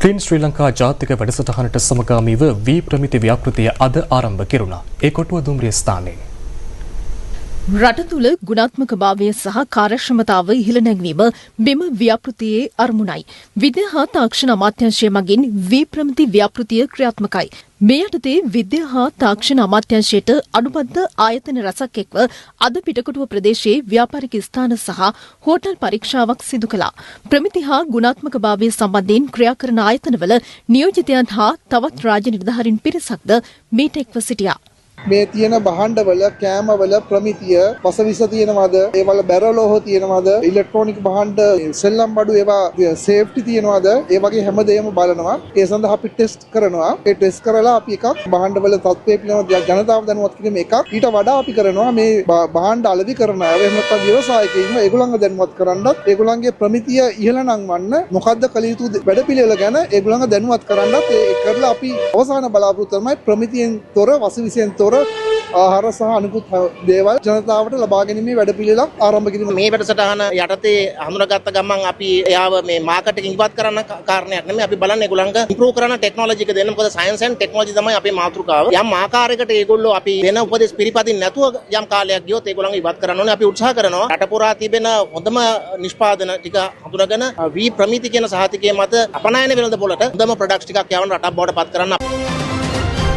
Clean ශ්‍රී ලංකා ජාතික වැඩසටහනට සමගාමීව වී ප්‍රමිති ව්‍යාපෘතිය අද ආරම්භ කෙරුණා. ඒ කොටුව දුම්රිය ස්ථානයේ රට තුළ ගුණාත්මක භාවය සහ කාර්යක්ෂමතාව ඉහළ නැංවීම මෙම ව්‍යාපෘතියේ අරමුණයි. විද්‍යා හා තාක්ෂණ අමාත්‍යාංශය මගින් වී ප්‍රමිති ව්‍යාපෘතිය ක්‍රියාත්මකයි. මේ යටතේ විද්‍යා හා තාක්ෂණ අමාත්‍යාංශයට අනුබද්ධ ආයතන රැසක් එක්ව අද පිටකොටුව ප්‍රදේශයේ ව්‍යාපාරික ස්ථාන සහ හෝටල් පරීක්ෂාවක් සිදු කළා. ප්‍රමිති හා ගුණාත්මක භාවය සම්බන්ධයෙන් ක්‍රියා කරන ආයතනවල නියෝජිතයන් හා තවත් රාජ්‍ය නිලධාරීන් පිරිසක්ද මීට එක්ව සිටියා. මේ තියෙන භාණ්ඩවල කෑමවල ප්‍රමිතිය වසවිස තියෙනවද ඒවල බැරලෝහ තියෙනවද ඉලෙක්ට්‍රොනික භාණ්ඩ සෙල්ලම් බඩු ඒවා සේෆ්ටි තියෙනවද ඒ වගේ හැමදේම බලනවා ඒ සඳහා අපි ටෙස්ට් කරනවා ඒ ටෙස්ට් කරලා අපි එකක් භාණ්ඩවල තත්ත්වය පිළිබඳව ජනතාව දැනුවත් කිරීම එකක් ඊට වඩා අපි කරනවා මේ භාණ්ඩ අලෙවි කරන අය එහෙම නැත්නම් ව්‍යවසායකයින්ව ඒගොල්ලන්ව දැනුවත් කරන්නත් ඒගොල්ලන්ගේ ප්‍රමිතිය ඉහළ නංවන්න මොකද්ද කළ යුතු වැඩපිළිවෙල ගැන ඒගොල්ලන්ව දැනුවත් කරන්නත් ඒ කරලා අපි අවසාන බලාපොරොත්තු තමයි ප්‍රමිතියෙන් තොර වසවිසෙන් තොර ආහාර සහ අනිකුත් දේවල් ජනතාවට ලබා ගැනීමේ වැඩපිළිවෙලක් ආරම්භ කිරීම. මේ වැඩසටහන යටතේ හඳුනාගත්ත ගමන් අපි එයාව මේ මාකට් එකකින් ඉවත් කරන්න කාරණයක් නෙමෙයි අපි බලන්නේ ඒගොල්ලන්ට ඉම්ප්‍රූව් කරන ටෙක්නොලොජි එක දෙන්න. මොකද සයන්ස් ඇන්ඩ් ටෙක්නොලොජි තමයි අපේ මාතෘකාව. යම් ආකාරයකට ඒගොල්ලෝ අපි වෙන උපදෙස් පිළිපදින් නැතුව යම් කාලයක් ගියොත් ඒගොල්ලන්ව ඉවත් කරන්න ඕනේ. අපි උත්සාහ කරනවා රට පුරා තිබෙන හොඳම නිෂ්පාදන ටික හඳුනාගෙන වී ප්‍රමිති කියන සහතිකයේ මත අපනයන වෙළඳ පොළට හොඳම ප්‍රොඩක්ට්ස් ටිකක් යවන රටක් බවට පත් කරන්න.